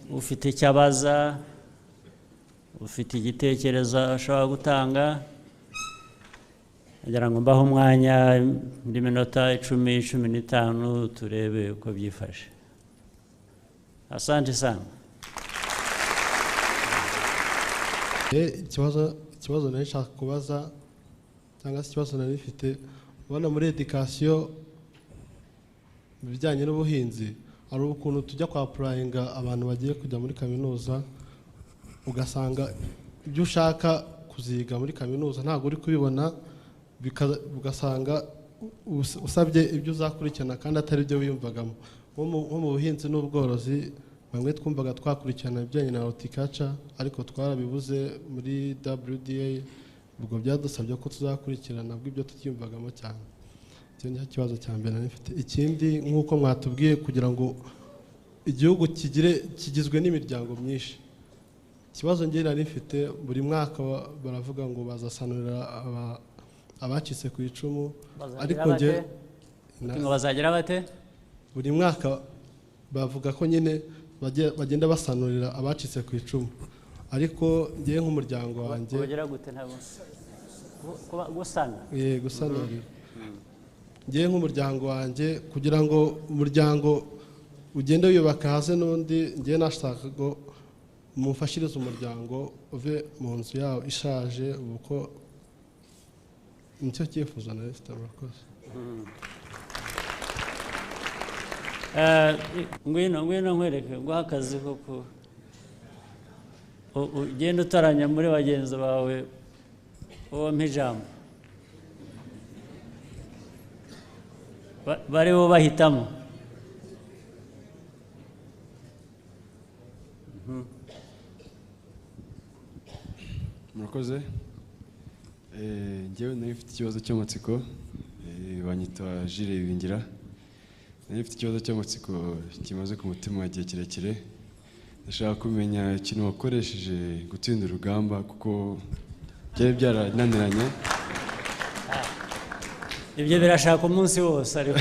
ufite icyo abaza, ufite igitekerezo ashobora gutanga, ngira ngo mbaho umwanya indi minota 10-15 turebe uko byifashe. Asante sana. Ikibazo nari nshaka kubaza cyangwa se ikibazo nari mfite, ubona muri education mu bijyanye n'ubuhinzi hari ukuntu tujya kwa applyinga abantu bagiye kujya muri kaminuza, ugasanga ibyo ushaka kuziga muri kaminuza ntabwo uri kubibona, ugasanga usabye ibyo uzakurikirana kandi atari byo wiyumvagamo. Nko mu buhinzi n'ubworozi bamwe twumvaga twakurikirana ibijyanye na horticulture ariko twarabibuze muri WDA, ubwo byadusabye ko tuzakurikirana bw'ibyo tutiyumvagamo cyane. Icyo ni kibazo cya mbere nifite. Ikindi nk'uko mwatubwiye kugira ngo igihugu kigizwe n'imiryango myinshi, ikibazo ngira nifite buri mwaka baravuga ngo bazasanurira abacitse ku icumu, ariko nge bazagira bate? Buri mwaka bavuga ko nyine bagenda basanurira abacitse ku icumu, ariko ngiye nk'umuryango wanjye bagira gute? Ntabwo gusana gusanurira. Ngiye nk'umuryango wanjye kugira ngo umuryango ugende wiyubaka hasi n'undi, ngiye nashaka ngo mumfashirize umuryango uve mu nzu yawo ishaje, uko nicyo cyifuzo nari mfite. Murakoze. Ngwino nkwereke guha akazi koko ugenda utaranya muri bagenzi bawe uwo mpijambo bari bo bahitamo. Murakoze. Njyewe nari mfite ikibazo cy'amatsiko, banyita Jire Bingira. Nari mfite ikibazo cy'amatsiko kimaze ku mutima igihe kirekire. Ndashaka kumenya ikintu wakoresheje gutsinda urugamba kuko byari byarananiranye. Ibyo birashaka umunsi wose, ariko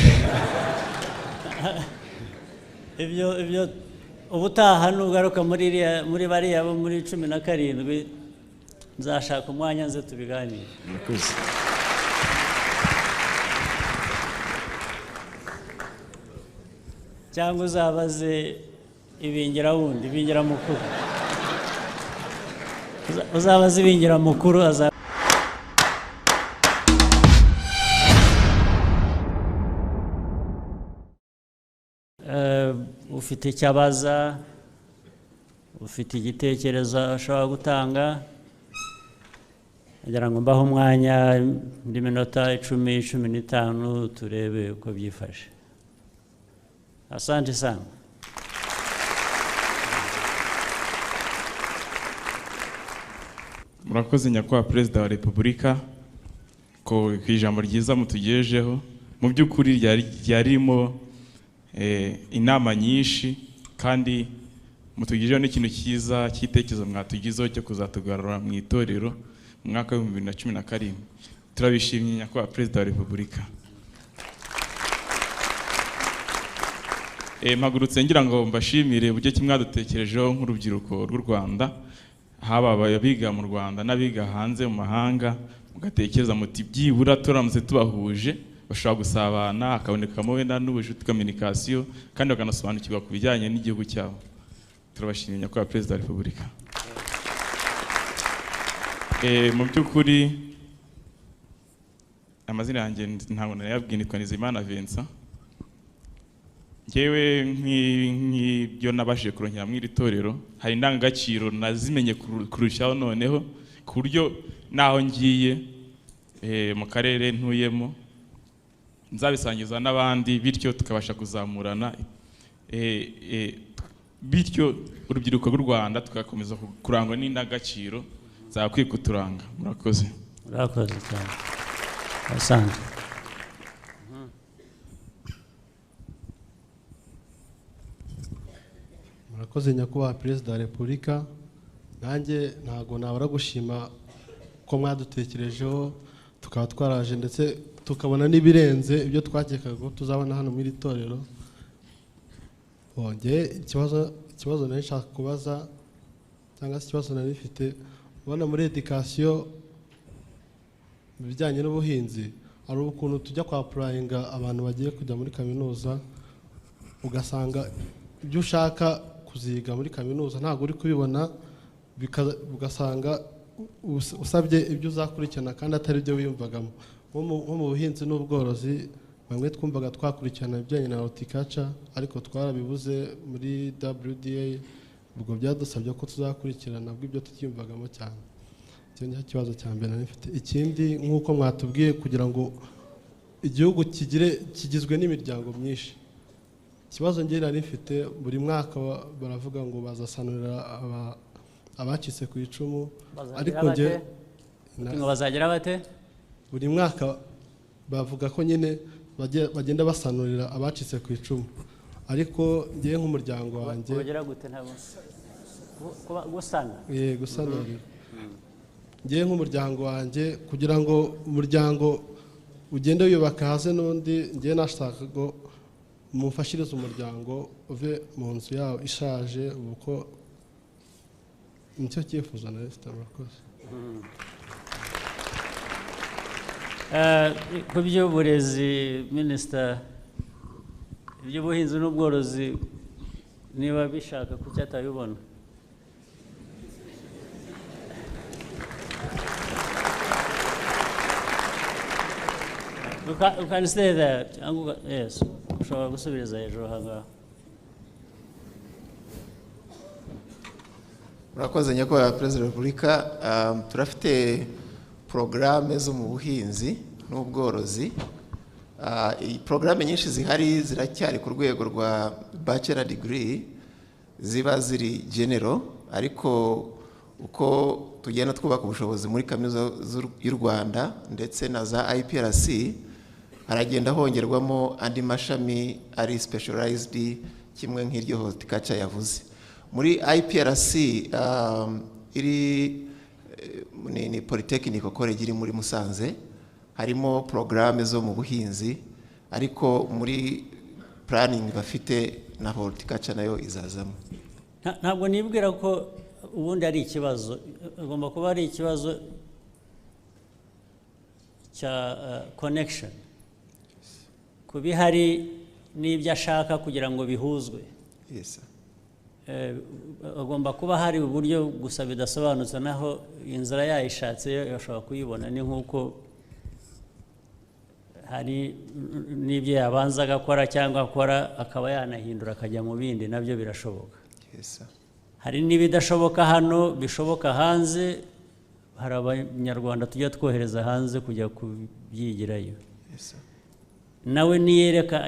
ibyo ubutaha nugaruka muri bariya bo muri 17 nzashaka umwanya nze tubiganire. Murakoze. Cyangwa uzabaze ibingira wundi, ibingira mukuru. Uzabaze ibingira mukuru ufite icyo abaza, ufite igitekerezo ashobora gutanga, ngira ngo mbaho umwanya indi minota 10-15 turebe uko byifashe. Asante sana. Murakoze nyakubahwa Perezida wa Repubulika ko ijambo ryiza mutugejejeho. Mu by'ukuri ryarimo inama nyinshi kandi mutugejejeho n'ikintu cyiza cy'itekerezo mwatugizeho cyo kuzatugarura mu itorero mu mwaka wa 2017. Turabishimye nyakubahwa Perezida wa Repubulika. Mpagurutse ngira ngo mbashimire uburyo kimwadutekerejeho nk'urubyiruko rw'u Rwanda, haba abiga mu Rwanda n'abiga hanze mu mahanga, mugatekereza muti byibura turamutse tubahuje bashobora gusabana, hakabonekamo wenda n'ubucuti communication kandi bakanasobanukirwa ku bijyanye n'igihugu cyabo. Turabashimye nyakubahwa Perezida wa Repubulika. Mu by'ukuri amazina yanjye ntabwo nayabwiye, nitwa Nizeyimana Vincent. Njyewe nk'ibyo nabashije kurongera mu iri torero, hari indangagaciro nazimenye kurushaho noneho ku buryo naho ngiye mu karere ntuyemo nzabisangiza n'abandi, bityo tukabasha kuzamurana, bityo urubyiruko rw'u Rwanda tugakomeza kurangwa n'indangagaciro zakwiye kuturanga. Murakoze. Murakoze cyane. Asante. Murakoze nyakubahwa Perezida wa Repubulika. Nanjye ntago nabura gushima ko mwadutekerejeho tukaba twaraje ndetse tukabona n'ibirenze ibyo twakekaga ko tuzabona hano muri torero. Ikibazo ikibazo nari nshaka kubaza cyangwa se ikibazo nari mfite ubona muri education mu bijyanye n'ubuhinzi hari ukuntu tujya kwa applyinga abantu bagiye kujya muri kaminuza ugasanga ibyo ushaka kuziga muri kaminuza ntabwo uri kubibona ugasanga usabye ibyo uzakurikirana kandi atari byo wiyumvagamo nko mu buhinzi n'ubworozi bamwe twumvaga twakurikirana ibijyanye na horticulture ariko twarabibuze muri WDA ubwo byadusabye ko tuzakurikirana nabwo ibyo tukiyumvagamo cyane icyo ni kibazo cya mbere nifite ikindi nk'uko mwatubwiye kugira ngo igihugu kigizwe n'imiryango myinshi ikibazo ngiye nari mfite buri mwaka baravuga ngo bazasanurira abacitse ku icumu ariko nge bazagira bate buri mwaka bavuga ko nyine bagenda basanurira abacitse ku icumu ariko ngiye nk'umuryango wanjye bagera gute ntabwo gusana gusanurira ngiye nk'umuryango wanjye kugira ngo umuryango ugende wiyubaka hasi n'undi ngiye nashaka ngo mumfashirize umuryango uve mu nzu yawo ishaje uko nicyo cyifuzo na leta murakoze ku by'uburezi minisita iby'ubuhinzi n'ubworozi niba bishaka kuki atabibona You can stay there. Yes. Ushobora gusubiriza hejuru ahangaha. Murakoze nyakubahwa Perezida wa Repubulika, turafite porogaramu zo mu buhinzi n'ubworozi. Porogaramu nyinshi zihari ziracyari ku rwego rwa bachelor degree ziba ziri general, ariko uko tugenda twubaka ubushobozi muri kaminuza y'u Rwanda ndetse na za IPRC haragenda hongerwamo andi mashami ari specialized kimwe nk'iryo horticulture yavuze. Muri IPRC ni Polytechnic College iri muri Musanze, harimo programme zo mu buhinzi, ariko muri planning bafite na horticulture nayo izazamo. Ntabwo nibwira ko ubundi ari ikibazo, agomba kuba ari ikibazo cya connection kubihari n'ibyo ashaka kugira ngo bihuzwe. Yes. Agomba kuba hari uburyo gusa bidasobanutse naho inzira yayishatse yashobora kuyibona, ni nk'uko hari n'ibyo yabanza agakora cyangwa akora akaba yanahindura akajya mu bindi, nabyo birashoboka. Yes. Hari n'ibidashoboka hano bishoboka hanze, hari abanyarwanda tujya twohereza hanze kujya kubyigirayo. Yes. Nawe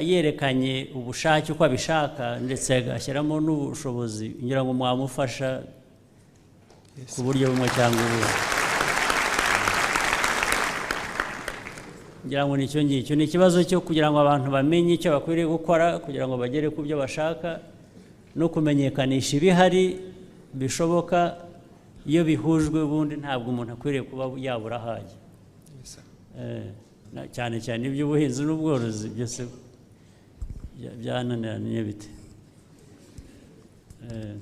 yerekanye ubushake uko abishaka ndetse agashyiramo n'ubushobozi ngira ngo mwamufasha ku buryo bumwe cyangwa ubundi. Ngira ngo nicyo ngicyo ni ikibazo cyo kugira ngo abantu bamenye icyo bakwiriye gukora kugira ngo bagere ku byo bashaka no kumenyekanisha ibihari bishoboka. Iyo bihujwe ubundi ntabwo umuntu akwiriye kuba yabura ahajya. Cyane cyane iby'ubuhinzi n'ubworozi byose byananiranye bite.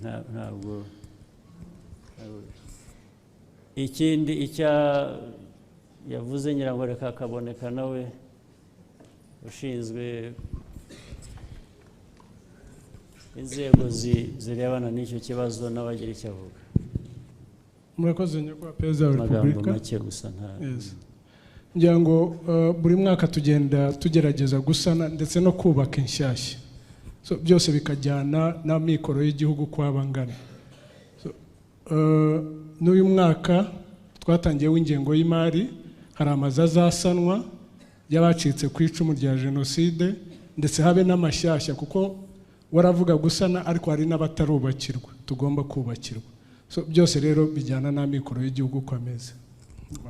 Ntabwo ikindi yavuze ngira ngo reka akaboneka nawe ushinzwe inzego zirebana n'icyo kibazo n'abagira icyo avuga. Murakoze nyakubahwa Perezida wa Repubulika. Make gusa nta ngira ngo buri mwaka tugenda tugerageza gusana ndetse no kubaka inshyashya, byose bikajyana n'amikoro y'igihugu uko abangana. N'uyu mwaka twatangiye w'ingengo y'imari, hari amazu azasanwa y'abacitse ku icumu rya jenoside ndetse habe n'amashyashya, kuko waravuga gusana ariko hari n'abatarubakirwa tugomba kubakirwa. Byose rero bijyana n'amikoro y'igihugu uko ameze.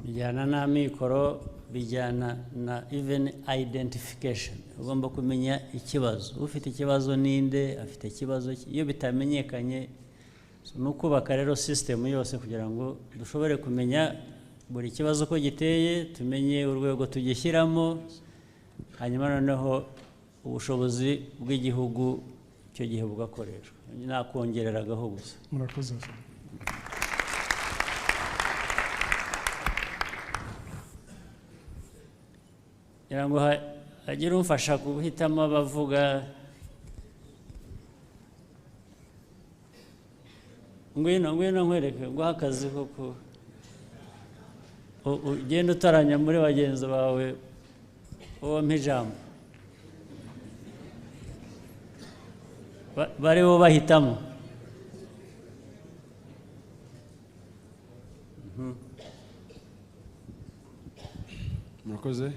Bijyana n'amikoro, bijyana na even identification. Ugomba kumenya ikibazo, ufite ikibazo ninde, afite ikibazo. Iyo bitamenyekanye no kubaka rero system yose kugira ngo dushobore kumenya buri kibazo ko giteye, tumenye urwego tugishyiramo, hanyuma noneho ubushobozi bw'igihugu icyo gihe bugakoreshwa, nakongereragaho gusa. murakoze. kugira ngo hagire umfasha guhitamo abavuga. Ngwino nkwereke nguha akazi koko ugenda utaranya muri bagenzi bawe uwo mpijambo bari bo bahitamo. murakoze.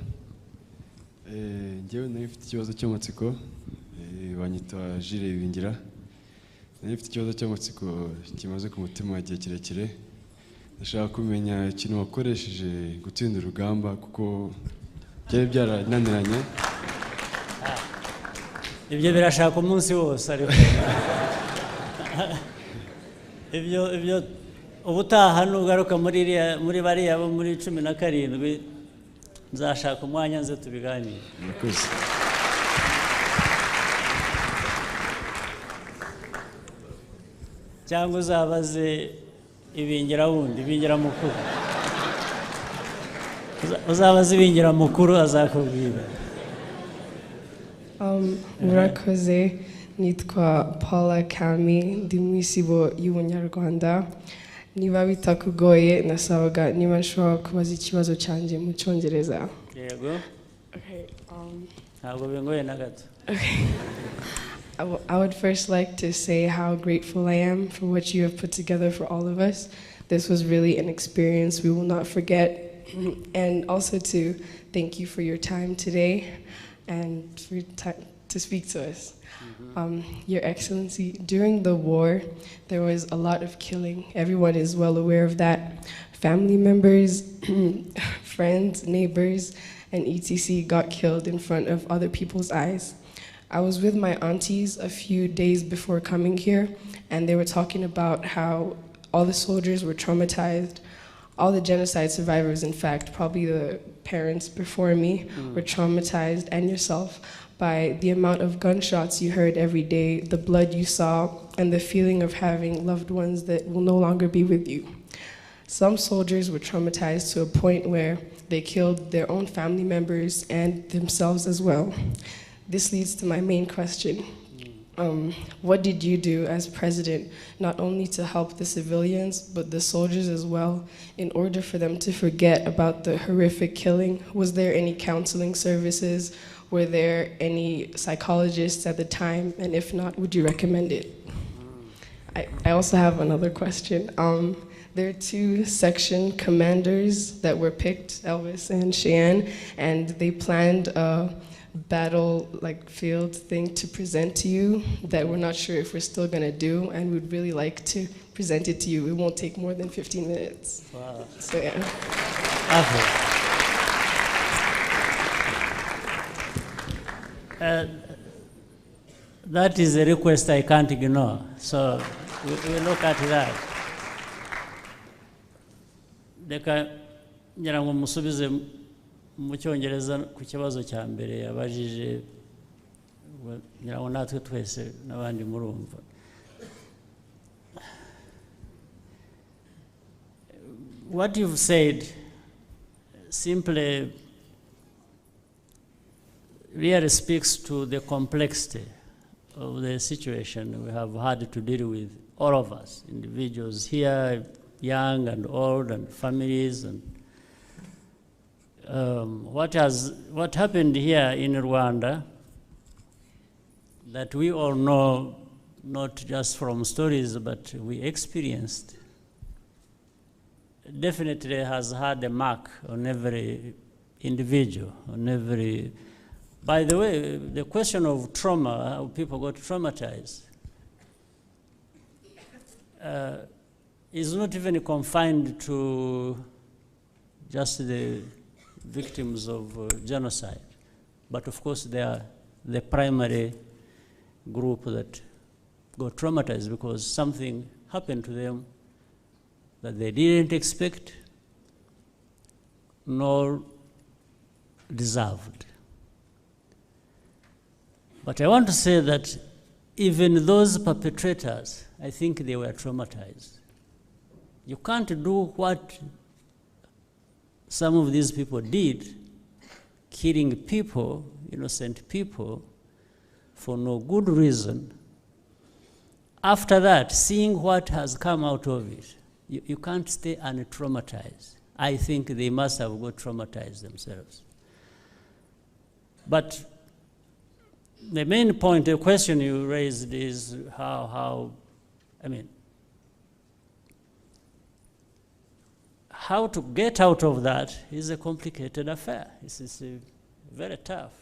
Njyewe nari mfite ikibazo cy'amatsiko, banyita Jules Bingira. Nari mfite ikibazo cy'amatsiko kimaze ku mutima igihe kirekire. Ndashaka kumenya ikintu wakoresheje gutsinda urugamba kuko byari byarananiranye. Ibyo birashaka umunsi wose ariko ibyo ubutaha nugaruka muri bariya bo muri 17 nzashaka umwanya nze tubiganire. Murakoze. Cyangwa uzabaze ibingira wundi, ibingira mukuru. Uzabaze ibingira mukuru azakubwira. Murakoze, nitwa Paula Kami, ndi mu isibo y'Ubunyarwanda. Niba bitakugoye nasabaga niba nshobora kubaza ikibazo cyanjye mu Cyongereza. Yego. Okay. Ntabwo bingoye na gato. I would first like to say how grateful I am for what you have put together for all of us. This was really an experience we will not forget. And also to thank you for your time today and for your time to speak to us. Your Excellency, during the war, there was a lot of killing. Everyone is well aware of that. Family members, friends, neighbors, and etc. got killed in front of other people's eyes. I was with my aunties a few days before coming here, and they were talking about how all the soldiers were traumatized. All the genocide survivors, in fact, probably the parents before me, were traumatized, and yourself, by the amount of gunshots you heard every day, the blood you saw, and the feeling of having loved ones that will no longer be with you. Some soldiers were traumatized to a point where they killed their own family members and themselves as well. This leads to my main question. What did you do as president, not only to help the civilians, but the soldiers as well, in order for them to forget about the horrific killing? Was there any counseling services? Were there any psychologists at the time? And if not, would you recommend it? I also have another question. There are 2 section commanders that were picked, Elvis and Cheyenne, and they planned a battle field thing to present to you that we're not sure if we're still gonna do, and we'd really like to present it to you. It won't take more than 15 minutes. Wow. So yeah. That is a request I can't ignore, so we'll look at that. Reka ngira ngo musubize mu Cyongereza ku kibazo cya mbere yabajije, ngira ngo natwe twese n'abandi murumva. What you've said simply really speaks to the complexity of the situation we have had to deal with, all of us, individuals here, young and old, and families. And what happened here in Rwanda, that we all know, not just from stories, but we experienced, definitely has had a mark on every individual, on every. By the way, the question of trauma, how people got traumatized, is not even confined to just the victims of genocide. But of course, they are the primary group that got traumatized because something happened to them that they didn't expect nor deserved. But I want to say that even those perpetrators, I think they were traumatized. You can't do what some of these people did, killing people, innocent people, for no good reason. After that, seeing what has come out of it, you can't stay untraumatized. I think they must have got traumatized themselves. But the main point, the question you raised is how to get out of that is a complicated affair. It's very tough.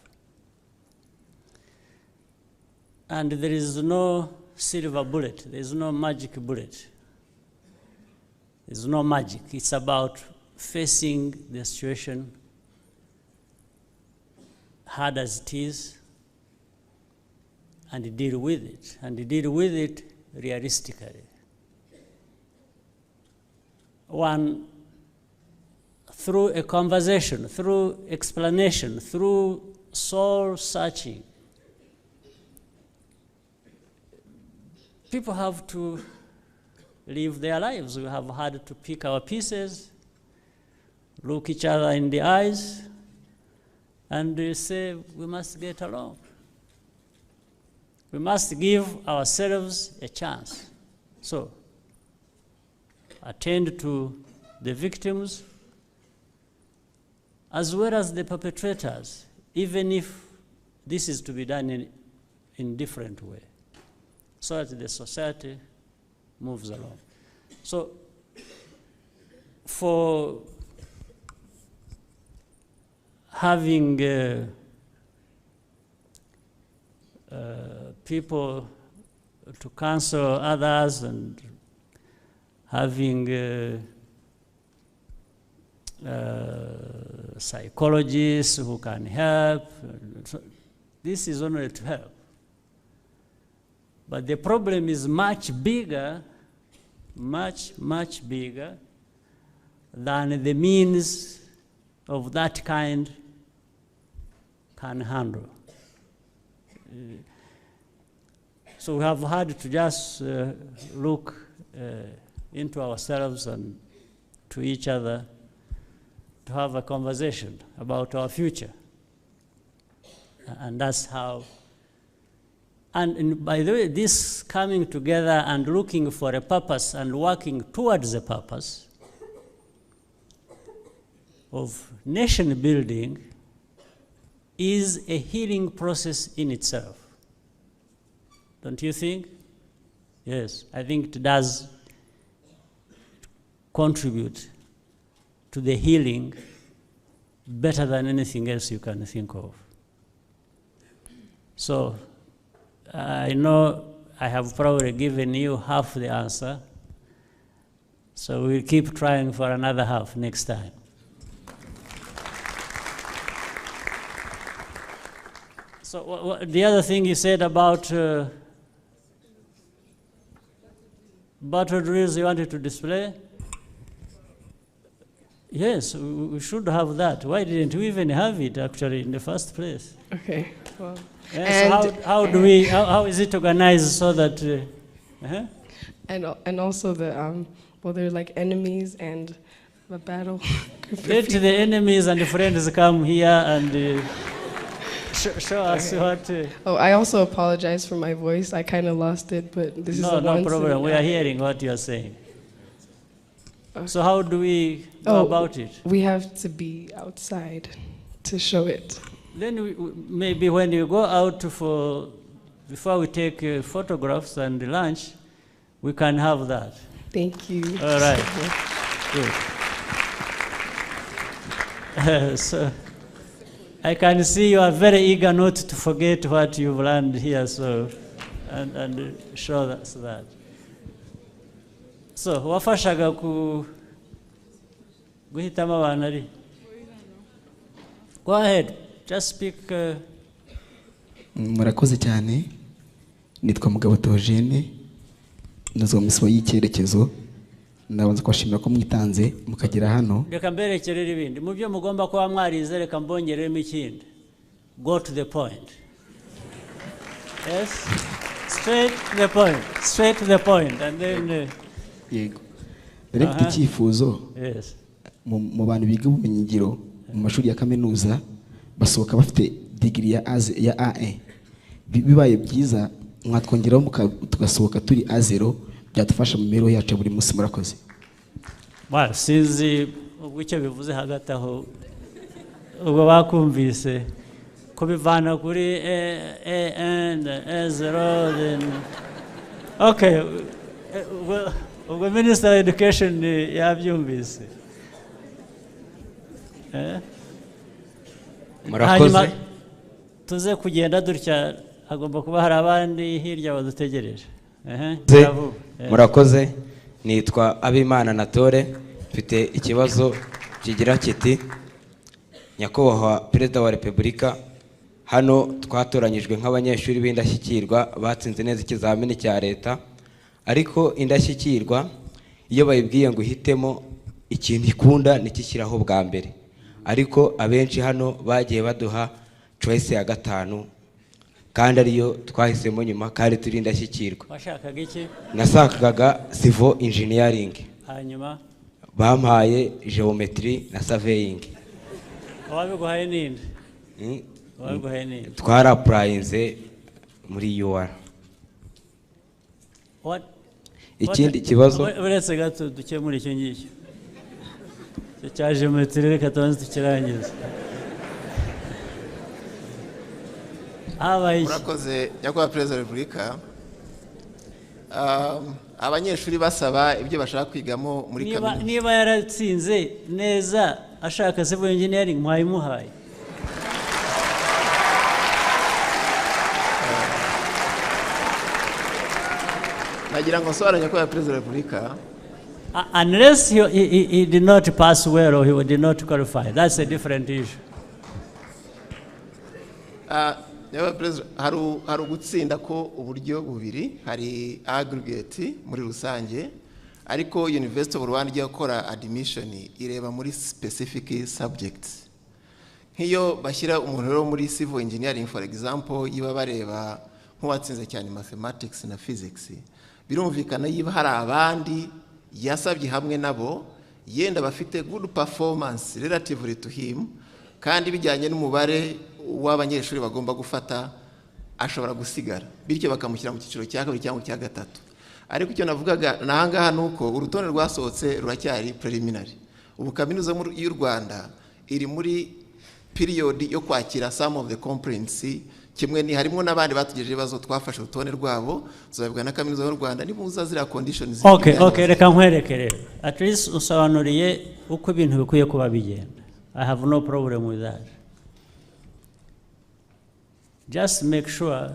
And there is no silver bullet. There is no magic bullet. There's no magic. It's about facing the situation hard as it is and deal with it, and deal with it realistically. One, through a conversation, through explanation, through soul searching. People have to live their lives. We have had to pick our pieces, look each other in the eyes, and say, we must get along. We must give ourselves a chance. So, attend to the victims as well as the perpetrators, even if this is to be done in different way, so that the society moves along. So, for having people to counsel others and having psychologists who can help, so this is only to help. But the problem is much bigger, much bigger than the means of that kind can handle. So we have had to just look into ourselves and to each other to have a conversation about our future. And that's how. And by the way, this coming together and looking for a purpose and working towards a purpose of nation building is a healing process in itself. Don't you think? Yes, I think it does contribute to the healing better than anything else you can think of. So, I know I have probably given you half the answer, so we'll keep trying for another half next time. So the other thing you said about battle drills you wanted to display? Yes, we should have that. Why didn't we even have it actually in the first place? Okay, well. So how is it organized so that? And also the they're like enemies and the battle. Let the enemies and the friends come here and show us what. I also apologize for my voice. I kind of lost it, but this is no problem. We are hearing what you are saying. So how do we go about it? We have to be outside to show it. Then maybe when you go out before we take photographs and lunch, we can have that. Thank you. All right. Good. So I can see you are very eager not to forget what you've learned here, so and show us that. So wafashaga guhitamo abantu ari. Go ahead. Just speak. Murakoze cyane. Nitwa Mugabo Theogene. Ndazwa misimo y'icyerekezo. Ndabanza kwashimira ko mwitanze mukagera hano. Reka mberekerere ibindi. Mu byo mugomba kuba mwarize reka mbongeremo ikindi. Go to the point. Yes? Straight to the point. Straight to the point. And then, yego rero mfite icyifuzo yes. mu bantu biga ubumenyingiro mu mashuri ya kaminuza basohoka bafite digiri ya A1 bibaye byiza mwatwongeraho tugasohoka turi A0 byadufasha mu mibereho yacu buri munsi. Murakoze. Sinzi ubwo icyo bivuze hagati aho ubwo bakumvise ko bivana kuri A1 A0 okay. Ubwo Minister of Education yabyumvise. Murakoze. Tuze kugenda dutya, hagomba kuba hari abandi hirya badutegereje. Murakoze. Nitwa Abimana Natore, mfite ikibazo kigira kiti: Nyakubahwa Perezida wa Repubulika, hano twatoranyijwe nk'abanyeshuri b'indashyikirwa batsinze neza ikizamini cya leta, ariko indashyikirwa iyo bayibwiye ngo uhitemo ikintu ikunda nikishyiraho bwa mbere, ariko abenshi hano bagiye baduha choice ya gatanu kandi ariyo twahisemo nyuma kandi turi indashyikirwa. Washakaga iki? Nasakaga civil engineering, hanyuma bampaye geometry na surveying. Wabiguhaye ninde? Wabiguhaye ninde? Twarapurayinze muri UR. Ikindi kibazo uretse gato dukemura icyo ngicyo cya geometry, reka tubanze tukirangiza. Murakoze Nyakubahwa Perezida wa Repubulika. Abanyeshuri basaba ibyo bashaka kwigamo muri kaminuza. Niba yaratsinze neza ashaka civil engineering mwayimuhaye. Nagira ngo nsobanure Nyakubahwa Perezida wa Repubulika. Unless he did not pass well or he did not qualify, that's a different issue. Hari ugutsinda ko uburyo bubiri, hari aggregate muri rusange, ariko University of Rwanda igiye gukora admission ireba muri specific subjects. Nk'iyo bashyira umuntu rero muri civil engineering for example, iba bareba nk'uwatsinze cyane mathematics na physics, birumvikana yiba hari abandi yasabye hamwe nabo yenda bafite good performance relatively to him, kandi bijyanye n'umubare w'abanyeshuri bagomba gufata ashobora gusigara, bityo bakamushyira mu cyiciro cya kabiri cyangwa cya gatatu. Ariko icyo navugaga nahangaha nuko urutonde rwasohotse ruracyari preliminary. Ubu kaminuza y'u Rwanda iri muri period yo kwakira some of the complaints, kimwe ni harimo n'abandi batugejeje ibibazo twafashe urutonde rwabo zobwa na kaminuza y'u Rwanda nibuza zira conditions. Okay, reka nkwereke rero. At least usobanuriye uko ibintu bikwiye kuba bigenda. I have no problem with that. Just make sure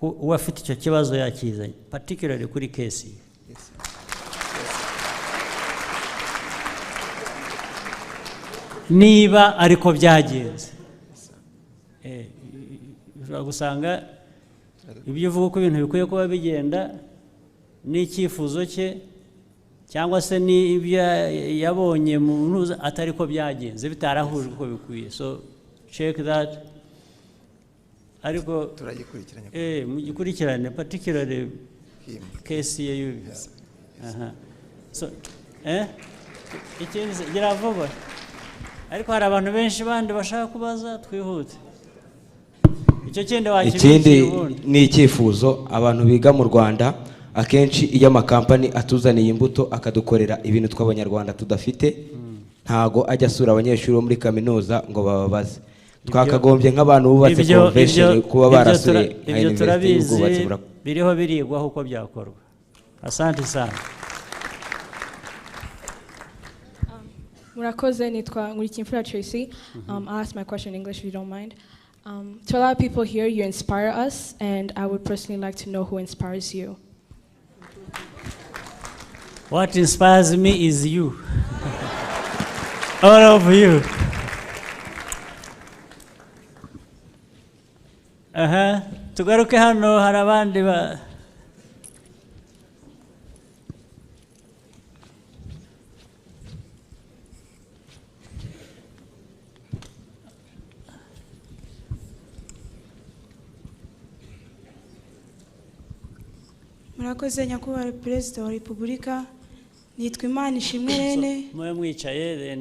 uwafite icyo kibazo yakizanye, particularly kuri case. Yes. Niba ariko byagenze, ushobora gusanga ibyo uvuga ko ibintu bikwiye kuba bigenda n'icyifuzo cye cyangwa se n'ibyo yabonye mu ntuza atari ko byagenze bitarahujwe uko bikwiye. So check that. Ariko mugikurikirane particularly case ye yubi. So ikindi gira vuba, ariko hari abantu benshi bandi bashaka kubaza, twihute. Icyo kindi ikindi ni icyifuzo abantu biga mu Rwanda akenshi iyo amakampani atuzaniye imbuto akadukorera ibintu tw'abanyarwanda tudafite, ntago ajya asura abanyeshuri bo muri kaminuza ngo bababaze. Twakagombye nk'abantu bubatse convention kuba barasuye university y'ubwubatsi. Biriho birigwaho uko byakorwa. Asante sana. Murakoze, nitwa Nkurikiyimfura Tracy. I'll ask my question in English if you don't mind. To a lot of people here, you inspire us, and I would personally like to know who inspires you. What inspires me is you. All of you. Tugaruke hano, hari abandi ba murakoze nyakubahwa perezida wa repubulika, nitwa Imana Ishimwe Rene. Mwe mwicaye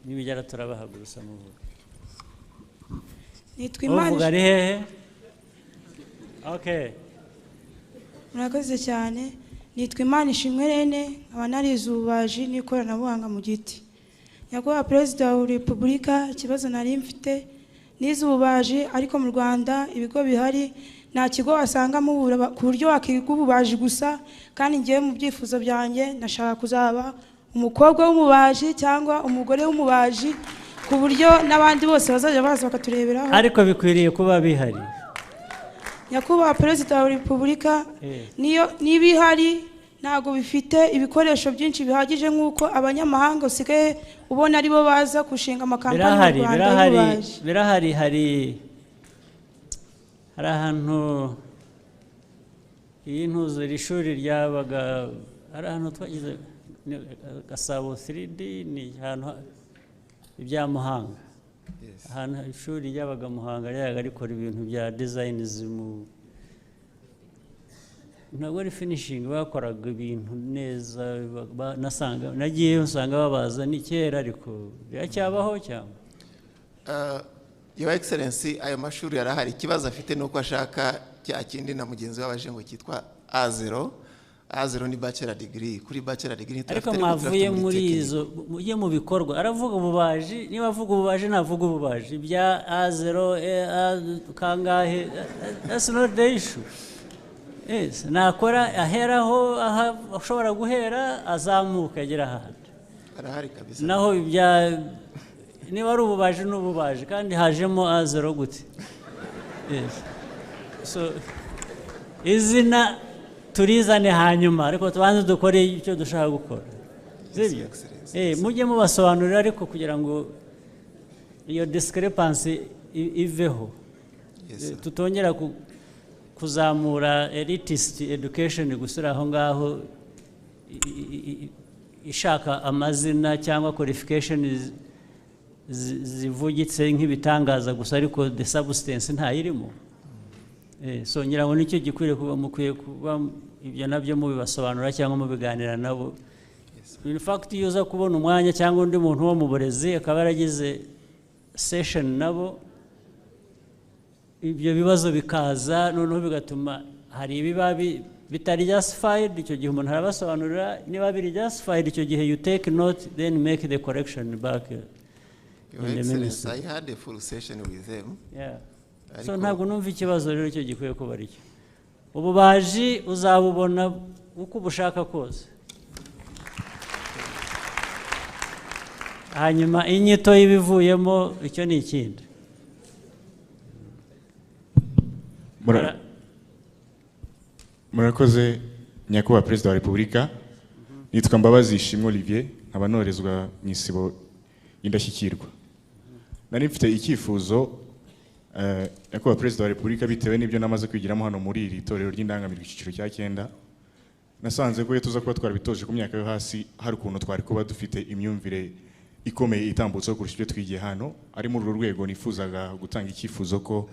nibigera turabahagurusa muvuga. Nitwa Imana uvuga ari hehe? Okay. Murakoze cyane. Nitwa Imana Ishimwe Rene, nkaba narize ububaji n'ikoranabuhanga mu giti. Nyakubahwa perezida wa repubulika, ikibazo nari mfite, nize ububaji ariko mu Rwanda ibigo bihari nta kigo wasangamo ku buryo wakiga ububaji gusa, kandi ngiye mu byifuzo byanjye nashaka kuzaba umukobwa w'umubaji cyangwa umugore w'umubaji, ku buryo n'abandi bose bazajya baza bakatureberaho. Ariko bikwiriye kuba bihari. Nyakubahwa perezida wa repubulika, niba ihari ntabwo bifite ibikoresho byinshi bihagije nk'uko abanyamahanga usigaye ubona aribo baza gushinga amakampani mu Rwanda y'ububaji. Birahari, hari ahantu iyi ntuzura ishuri ryabaga, hari ahantu twagize Gasabo 3D, ni ahantu ibya Muhanga, ahantu ishuri ryabaga Muhanga ryabaga rikora ibintu bya designs ntabwo ari finishing, bakoraga ibintu neza, nagiye usanga babaza ni kera ariko biracyabaho cyangwa? Your Excellency, ayo mashuri yarahari. Ikibazo afite nuko ashaka cya kindi na mugenzi wabaje ngo cyitwa A0. A0 ni bachelor degree. Kuri bachelor degree ariko mwavuye muri izo mujye mu bikorwa. Aravuga ububaji, niba avuga ububaji navuga ububaji bya A0 kangahe, that's not the issue. Yes, nakora aheraho ashobora guhera azamuka agera ahandi. Arahari kabisa. Naho ibya niba ari ububaji n'ububaji kandi hajemo A0 gute? Yes. So izina turizane hanyuma ariko tubanze dukore icyo dushaka gukora. Sibyo? Mujye mubasobanurira ariko kugira ngo iyo discrepancy iveho. Tutongera kuzamura elitist education gusura aho ngaho ishaka amazina cyangwa qualification zivugitse nk'ibitangaza gusa ariko the substance ntayirimo. So ngira ngo nicyo gikwiriye kuba mukwiye kuba ibyo nabyo mubibasobanura cyangwa mubiganira nabo. In fact yuza kubona umwanya cyangwa undi muntu wo mu burezi akaba yaragize session nabo, ibyo bibazo bikaza noneho bigatuma hari ibiba bitari justified, icyo gihe umuntu arabasobanurira, niba biri justified icyo gihe you take note then make the correction back. Your Excellency, I had a full session with them. Yeah. So ntabwo numva ikibazo rero icyo gikwiye kuba ari cyo. Ububaji uzabubona uko ubushaka kose. Hanyuma inyito y'ibivuyemo icyo ni ikindi. Murakoze nyakubahwa perezida wa repubulika. Nitwa Mbabazi Ishimwe Olivier, nkaba norezwa mu isibo y'indashyikirwa. Nari mfite icyifuzo nyakubahwa perezida wa repubulika, bitewe n'ibyo namaze kwigiramo hano muri iri torero ry'indangamirwa icyiciro cya 9, nasanze ko tuza kuba twarabitoje ku myaka yo hasi hari ukuntu twari kuba dufite imyumvire ikomeye itambutse kurusha ibyo twigiye hano. Ari muri uru rwego nifuzaga gutanga icyifuzo ko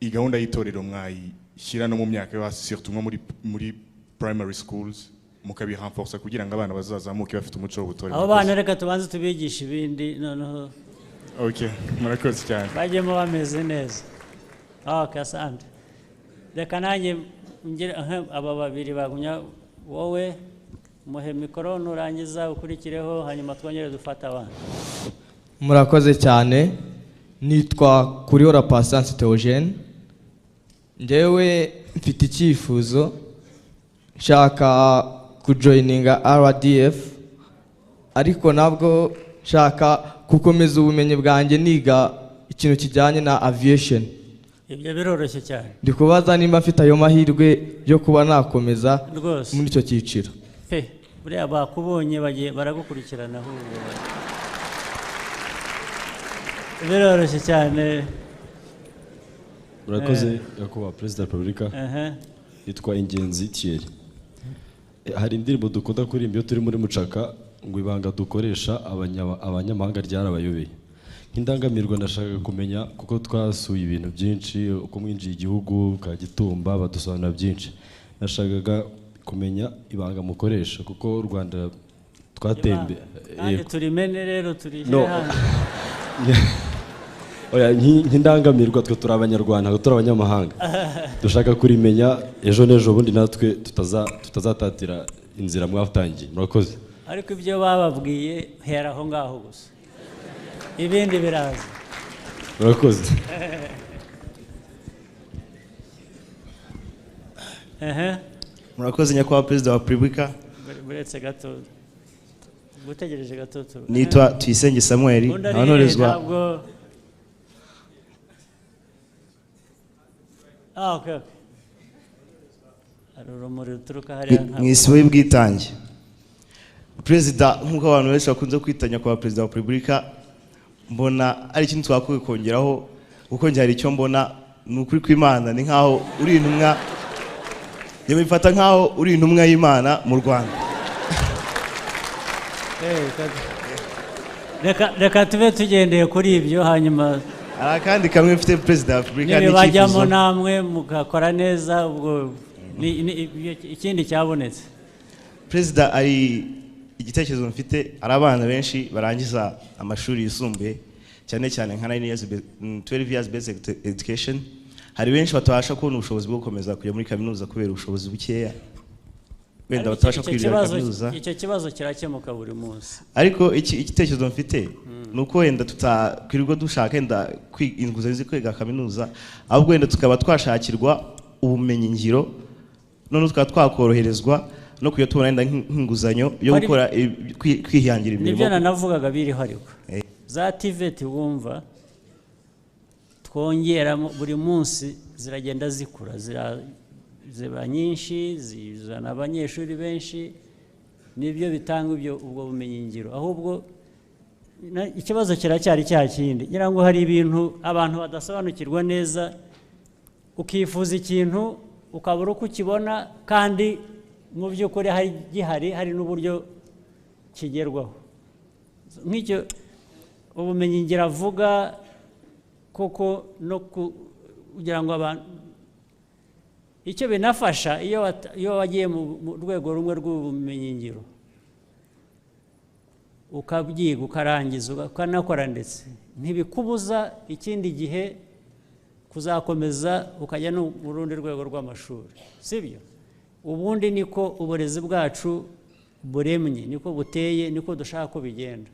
iyi gahunda y'itorero mwayishyira no mu myaka yo hasi, surtout muri primary schools, mukabirenforcer kugira ngo abana bazazamuke bafite umuco w'ubutorero. Abo bana reka tubanze tubigisha ibindi noneho. Okay, murakoze cyane. Bajyemo bameze neza. Okay, asante. Reka nanjye aba babiri bagumya, wowe muhe mikoro nurangiza ukurikireho hanyuma twongere dufata abana. Murakoze cyane. Nitwa Kuriora Patience Theogene. Njyewe mfite icyifuzo, nshaka kujoininga RDF ariko nabwo nshaka gukomeza ubumenyi bwanjye niga ikintu kijyanye na aviation. Ibyo biroroshye cyane. Ndikubaza nimba mfite ayo mahirwe yo kuba nakomeza muri icyo cyiciro. Buriya bakubonye bagiye baragukurikirana ahubwo. Biroroshye cyane. Murakoze nyakubahwa perezida wa repubulika. Yitwa Ingenzi Thierry. Hari indirimbo dukunda kuririmba iyo turi muri mucaka ngo ibanga dukoresha abanyamahanga ryarabayobeye. Nk'indangamirwa ndashaka kumenya kuko twasuye ibintu byinshi, uko mwinjiye igihugu ka Gitumba badusobanura byinshi. Nashakaga kumenya ibanga mukoresha kuko u Rwanda twatembe kandi turimene rero turi hano oya nkindangamirwa twe turi abanyarwanda turi abanyamahanga dushaka kurimenya ejo n'ejo bundi natwe tutazatatira inzira mwatangiye murakoze ariko ibyo bababwiye hera aho ngaho gusa ibindi biraza murakoze murakoze nyakubahwa perezida wa repubulika buretse gato gutegereje gato nitwa Tuyisenge Samuel abanorezwa okay urumuri ruturuka hariya mu isibo y'ubwitange perezida nk'uko abantu benshi bakunze kwitanya kwa perezida wa repubulika mbona ari ikintu twakwiye kongeraho kuko njye hari icyo mbona ni ukuri kw'Imana ni nkaho uri intumwa bifata nkaho uri intumwa y'Imana mu Rwanda reka tube tugendeye kuri ibyo hanyuma kandi kamwe mfite perezida wa repubulika niba bajyamo namwe mugakora neza ubwo ikindi cyabonetse perezida ari igitekerezo mfite ari abana benshi barangiza amashuri yisumbuye cyane cyane nka 12 years basic education hari benshi batabasha kubona ubushobozi bwo gukomeza kujya muri kaminuza kubera ubushobozi bukeya wenda batabasha kwirira kaminuza icyo kibazo kirakemuka buri munsi ariko igitekerezo mfite nuko wenda tutakwirirwa dushaka wenda inguzanyo zo kwiga kaminuza ahubwo wenda tukaba twashakirwa ubumenyi ngiro none tukaba twakoroherezwa no kuyo tubona wenda nk'inguzanyo yo gukora kwihangira imirimo nibyo nanavugaga biriho ariko za TVET wumva twongera buri munsi ziragenda zikura ziba nyinshi zizana abanyeshuri benshi nibyo bitanga ubwo bumenyi ngiro ahubwo ikibazo kiracyari cya kindi ngira ngo hari ibintu abantu badasobanukirwa neza ukifuza ikintu ukabura uko ukibona kandi mu by'ukuri hari n'uburyo kigerwaho nk'icyo ubumenyi ngiro avuga koko no kugira ngo abantu icyo binafasha iyo wagiye mu rwego rumwe rw'ubumenyi ngiro ukabyiga ukarangiza ukanakora ndetse ntibikubuza ikindi gihe kuzakomeza ukajya no mu rundi rwego rw'amashuri sibyo ubundi niko uburezi bwacu buremye niko buteye niko dushaka ko bigenda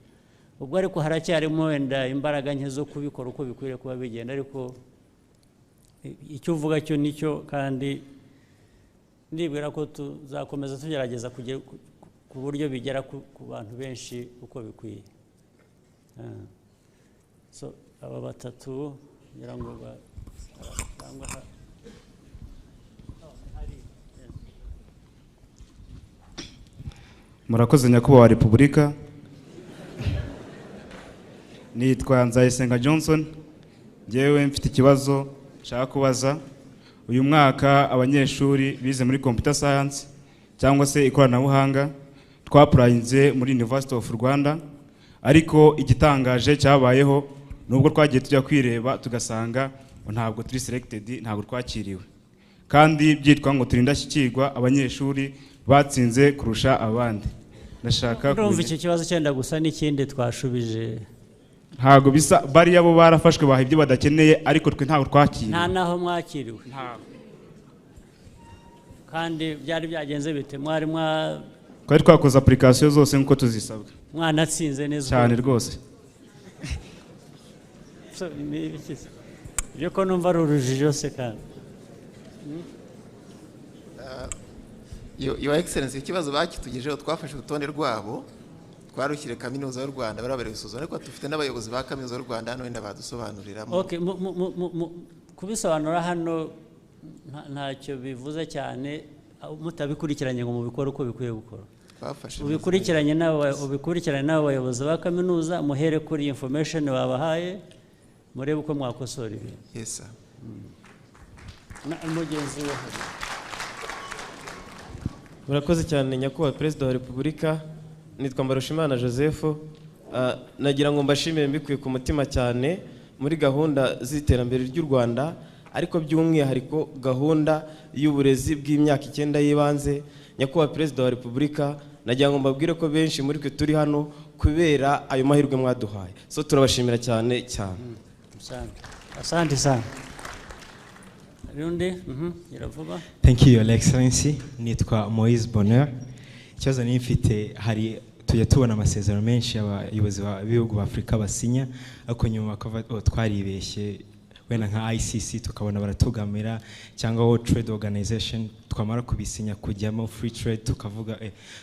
ubwo ariko haracyarimo wenda imbaraga nke zo kubikora uko bikwiriye kuba bigenda ariko icyo uvuga cyo nicyo kandi ndibwira ko tuzakomeza tugerageza kugera ku buryo bigera ku bantu benshi uko bikwiye so aba batatu ngira ngo murakoze nyakubahwa repubulika nitwa Nzayisenga Johnson ngewe mfite ikibazo nshaka kubaza uyu mwaka abanyeshuri bize muri computer science cyangwa se ikoranabuhanga twapurayinze muri University of Rwanda ariko igitangaje cyabayeho nubwo twagiye tujya kwireba tugasanga ntabwo turi selected ntabwo twakiriwe kandi byitwa ngo turindashyikirwa abanyeshuri batsinze kurusha abandi ndashaka kumva iki kibazo cyenda gusa n'ikindi twashubije ntago bisa bari yabo barafashwe baha ibyo badakeneye ariko twe ntago twakiriwe nta naho mwakiriwe kandi byari byagenze bite mwari twari twakoze application zose nkuko tuzisabwa mwanatsinze neza cyane rwose ibyo ko numva ari urujijo se kandi Your Excellency ikibazo bakitugejeho twafashe urutonde rwabo twarushyire kaminuza y'u Rwanda barabareba isuzuma ariko dufite n'abayobozi ba kaminuza y'u Rwanda hano wenda badusobanuriramo okay kubisobanura hano ntacyo bivuze cyane mutabikurikiranye ngo mubikore uko bikwiye gukora ubikurikiranye n'abo bayobozi ba kaminuza muhere kuri information babahaye murebe uko mwakosora ibintu yes sir mugenzi we murakoze cyane nyakubahwa perezida wa repubulika nitwa Mbarushimana Joseph nagira ngo mbashimire mbikuye ku mutima cyane muri gahunda z'iterambere ry'u Rwanda ariko by'umwihariko gahunda y'uburezi bw'imyaka 9 y'ibanze nyakubahwa perezida wa repubulika nagira ngo mbabwire ko benshi muri twe turi hano kubera ayo mahirwe mwaduhaye, so turabashimira cyane cyane. Asante sana. Rundi, iravuga. Thank you, Your Excellency. Nitwa Moise Bonheur. Ikibazo nifite hari tujya tubona amasezerano menshi abayobozi b'ibihugu b'Afrika basinya, ariko nyuma twaribeshye wenda nka ICC tukabona baratugamira cyangwa World Trade Organization twamara kubisinya kujyamo free trade tukavuga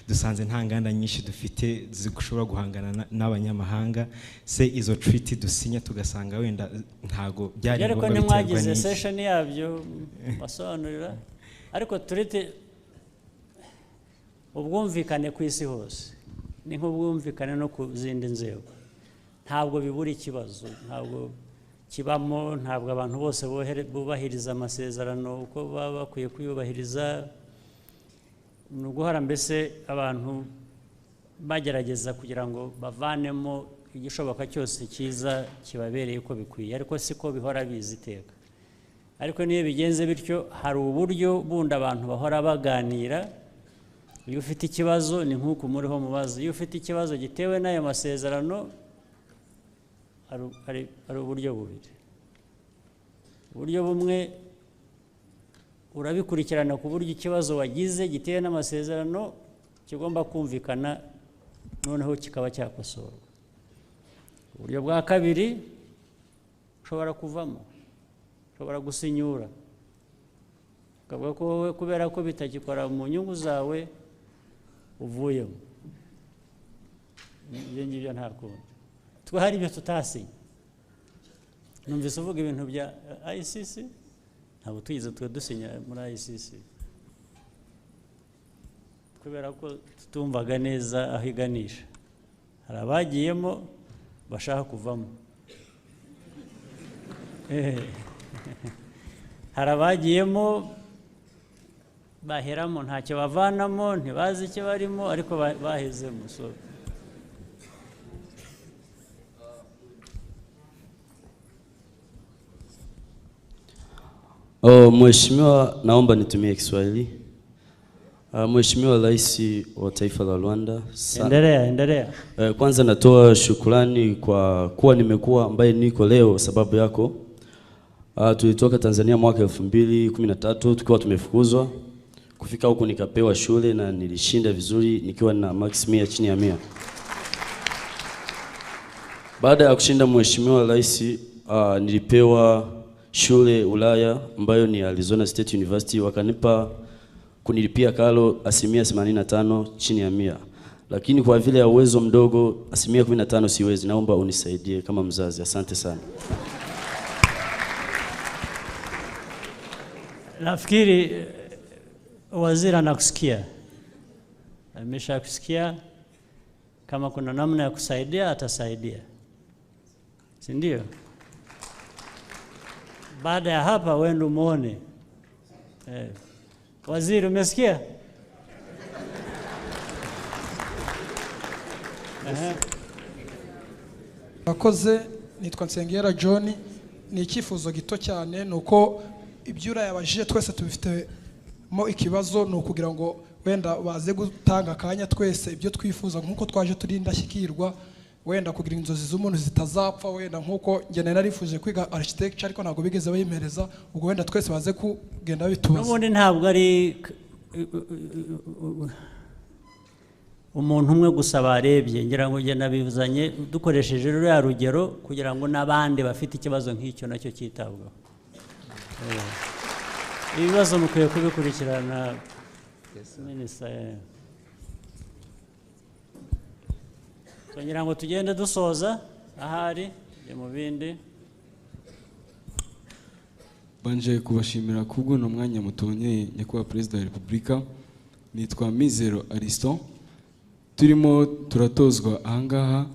dusanze nta nganda nyinshi dufite zishobora guhangana n'abanyamahanga, se izo treaty dusinya tugasanga wenda ntago byari ngombwa biterwa n'iki. Mwagize session yabyo basobanurira, ariko turite ubwumvikane ku isi hose ni nk'ubwumvikane no ku zindi nzego, ntabwo bibura ikibazo, ntabwo kibamo, ntabwo abantu bose bubahiriza amasezerano uko baba bakwiye kuyubahiriza. Ni uguhara mbese abantu bagerageza kugira ngo bavanemo igishoboka cyose cyiza kibabereye uko bikwiye, ariko siko bihora bizi iteka. Ariko niyo bigenze bityo hari uburyo bundi abantu bahora baganira. Iyo ufite ikibazo ni nk'uko muriho mubaza, iyo ufite ikibazo gitewe n'ayo masezerano hari uburyo bubiri. Uburyo bumwe urabikurikirana ku buryo ikibazo wagize gitewe n'amasezerano kigomba kumvikana noneho kikaba cyakosorwa. Uburyo bwa kabiri ushobora kuvamo, ushobora gusinyura ukavuga ko wowe kubera ko bitagikora mu nyungu zawe uvuyemo. Ibyo ngibyo nta kundi. Twe hari ibyo tutasinya. Numvise uvuga ibintu bya ICC, ntabwo tugize twe dusinya muri ICC kubera ko tutumvaga neza aho iganisha. Hari abagiyemo bashaka kuvamo, hari abagiyemo baheramo ntacyo bavanamo, ntibazi icyo barimo, ariko bahezemo. So Mheshimiwa, naomba nitumie Kiswahili. Mheshimiwa Rais wa taifa la Rwanda, endelea. Kwanza natoa shukrani kwa kuwa nimekuwa ambaye niko leo sababu yako. Tulitoka Tanzania mwaka 2013 tukiwa tumefukuzwa. Kufika huku nikapewa shule na nilishinda vizuri nikiwa na max 100 chini ya 100. Baada ya kushinda Mheshimiwa Rais, nilipewa shule Ulaya ambayo ni Arizona State University, wakanipa kunilipia karo 85% chini ya 100. Lakini kwa vile ya uwezo mdogo 15% siwezi, naomba unisaidie kama mzazi. Asante sana. Nafikiri waziri anakusikia. Ameshakusikia, kama kuna namna ya kusaidia atasaidia. Si ndio? Baada ya hapa wende muone. Waziri umesikia? Akoze nitwa Nsengera John. Ni icyifuzo gito cyane nuko ibyura yabajije twese tubifitemo ikibazo, no kugira ngo wenda baze gutanga akanya twese ibyo twifuza nkuko twaje turindashyikirwa, wenda kugira inzozi z'umuntu zitazapfa, wenda nkuko ngene narifuje kwiga architecture ariko ntabwo bigeze bayimereza, ubwo wenda twese baze kugenda bitubaza. N'ubundi ntabwo ari umuntu umwe gusa barebye, ngira ngo ngena bivuzanye dukoresheje ruriya rugero kugira ngo n'abandi bafite ikibazo nk'icyo nacyo cyitabwaho. Ibibazo mukwiye kubikurikirana. Ngira ngo tugende dusoza ahari mu bindi. Banje kubashimira kubwo no mwanya mutonyeye nyakubahwa Perezida wa Repubulika. Nitwa Mizero Ariston. Turimo turatozwa ahangaha,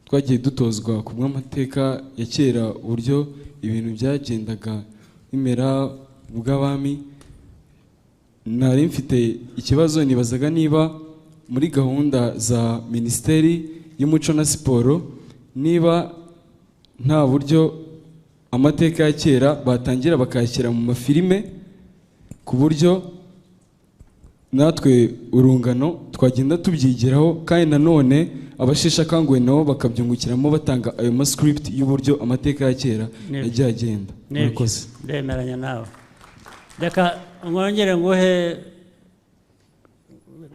twagiye dutozwa ku bw'amateka ya kera uburyo ibintu byagendaga bimera bw'abami. Nari mfite ikibazo nibazaga niba muri gahunda za Minisiteri y'Umuco na Siporo niba nta buryo amateka ya kera batangira bakayashyira mu mafilime ku buryo natwe urungano twagenda tubyigiraho kandi nanone abasheshe akanguhe nabo bakabyungukiramo batanga ayo mascript y'uburyo amateka ya kera yagiye agenda. Murakoze. Ndemeranya nawe. Reka mwongere nguhe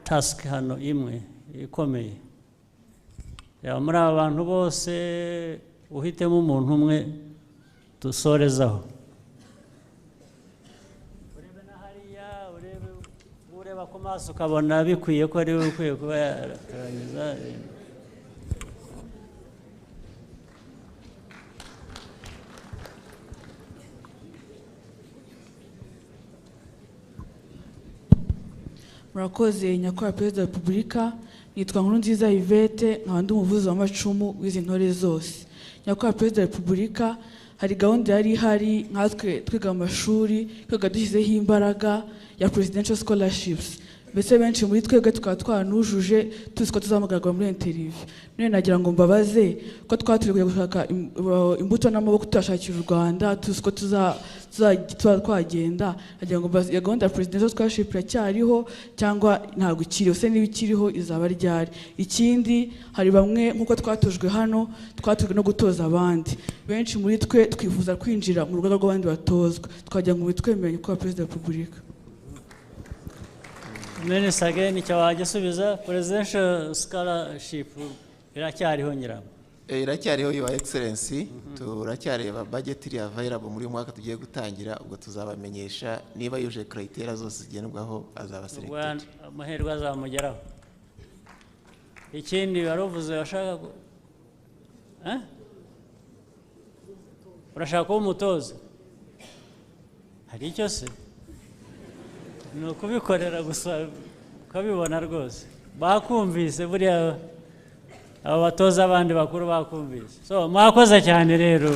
task hano imwe ikomeye. Yaba muri aba bantu bose uhitemo umuntu umwe dusorezaho. Ureba ku maso ukabona bikwiye ko ari we ukwiye kuba yarangiza. Murakoze nyakubahwa Perezida wa Repubulika, nitwa Nkurunziza Yvette, nkaba ndi umuvuzi w'amacumu w'izi ntore zose. Nyakubahwa Perezida wa Repubulika, hari gahunda yari ihari nkatwe twiga mu mashuri twiga dushyizeho imbaraga ya Presidential Scholarships. Mbese benshi muri twebwe tukaba twanujuje tuzi ko tuzamugaragara muri interview. None nagira ngo mbabaze ko twaturiye gushaka imbuto n'amaboko tutashakira u Rwanda, tuzi ko twagenda. Nagira ngo mbabaze ya gahunda ya Presidential Scholarship iracyariho cyangwa ntabwo ikiriho, se niba ikiriho izaba ryari? Ikindi, hari bamwe nk'uko twatujwe hano twatujwe no gutoza abandi. Benshi muri twe twifuza kwinjira mu rugaga rw'abandi batozwa. Twagira ngo bitwemeranye ko Perezida wa Repubulika. Minister again icyo wagisubiza. Presidential Scholarship iracyariho nyiramo? Iracyariho Your Excellency. Turacyareba budget iri available muri mwaka tugiye gutangira, ubwo tuzabamenyesha niba yuje criteria zose zigendwaho azaba selected. Amahirwe azamugeraho. Ikindi waruvuze washaka urashaka kuba umutoza? Hari icyo se? Ni ukubikorera gusa ukabibona rwose. Bakumvise buriya abo batoza abandi bakuru bakumvise. So mwakoze cyane rero.